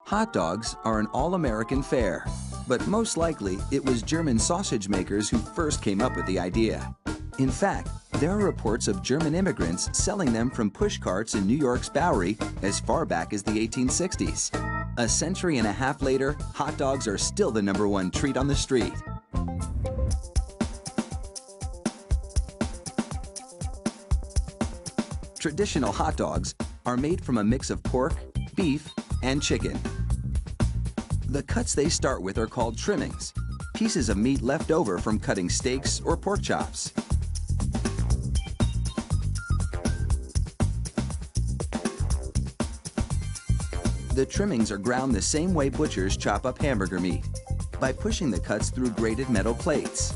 Hot dogs are an all-American fare, but most likely it was German sausage makers who first came up with the idea. In fact, there are reports of German immigrants selling them from push carts in New York's Bowery as far back as the 1860s. A century and a half later, hot dogs are still the #1 treat on the street. Traditional hot dogs are made from a mix of pork, beef, and chicken. The cuts they start with are called trimmings, pieces of meat left over from cutting steaks or pork chops. The trimmings are ground the same way butchers chop up hamburger meat, by pushing the cuts through grated metal plates.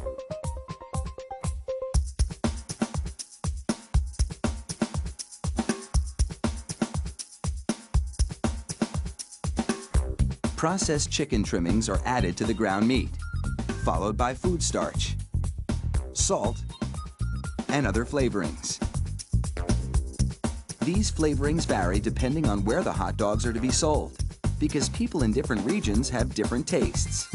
Processed chicken trimmings are added to the ground meat, followed by food starch, salt, and other flavorings. These flavorings vary depending on where the hot dogs are to be sold, because people in different regions have different tastes.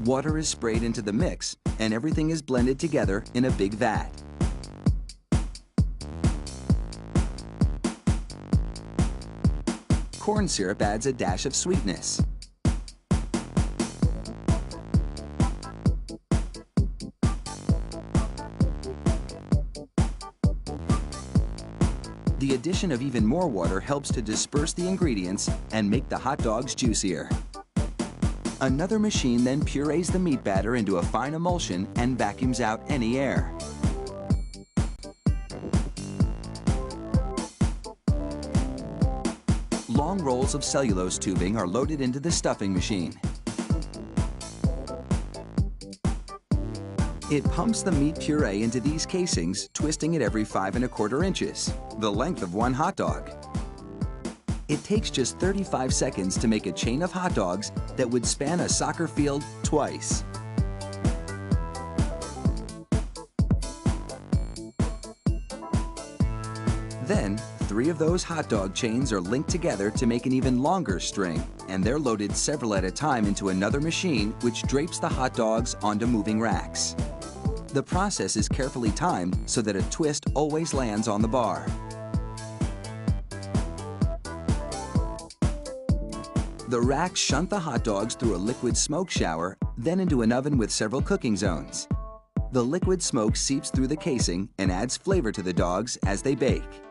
Water is sprayed into the mix, and everything is blended together in a big vat. Corn syrup adds a dash of sweetness. The addition of even more water helps to disperse the ingredients and make the hot dogs juicier. Another machine then purees the meat batter into a fine emulsion and vacuums out any air. Long rolls of cellulose tubing are loaded into the stuffing machine. It pumps the meat puree into these casings, twisting it every 5 1/4 inches, the length of one hot dog. It takes just 35 seconds to make a chain of hot dogs that would span a soccer field twice. Then, 3 of those hot dog chains are linked together to make an even longer string, and they're loaded several at a time into another machine which drapes the hot dogs onto moving racks. The process is carefully timed so that a twist always lands on the bar. The racks shunt the hot dogs through a liquid smoke shower, then into an oven with several cooking zones. The liquid smoke seeps through the casing and adds flavor to the dogs as they bake.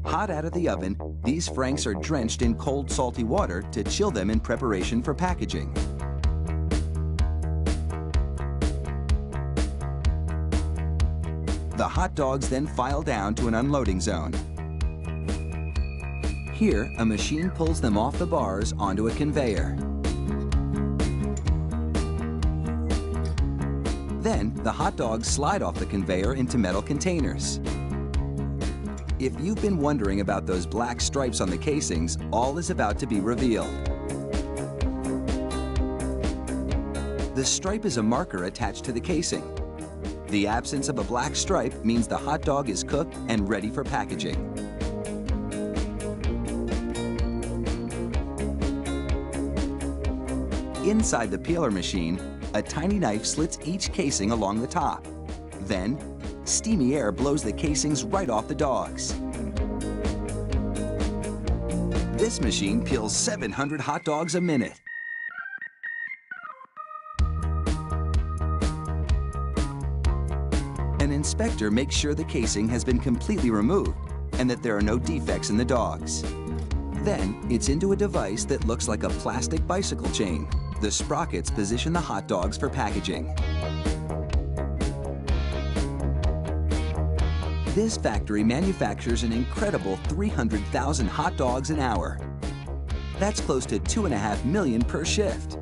Hot out of the oven, these franks are drenched in cold, salty water to chill them in preparation for packaging. The hot dogs then file down to an unloading zone. Here, a machine pulls them off the bars onto a conveyor. Then, the hot dogs slide off the conveyor into metal containers. If you've been wondering about those black stripes on the casings, all is about to be revealed. The stripe is a marker attached to the casing. The absence of a black stripe means the hot dog is cooked and ready for packaging. Inside the peeler machine, a tiny knife slits each casing along the top. Then, steamy air blows the casings right off the dogs. This machine peels 700 hot dogs a minute. An inspector makes sure the casing has been completely removed and that there are no defects in the dogs. Then, it's into a device that looks like a plastic bicycle chain. The sprockets position the hot dogs for packaging. This factory manufactures an incredible 300,000 hot dogs an hour. That's close to 2.5 million per shift.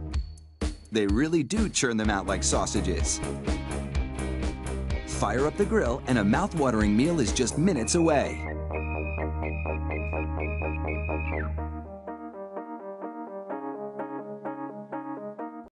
They really do churn them out like sausages. Fire up the grill and a mouth-watering meal is just minutes away.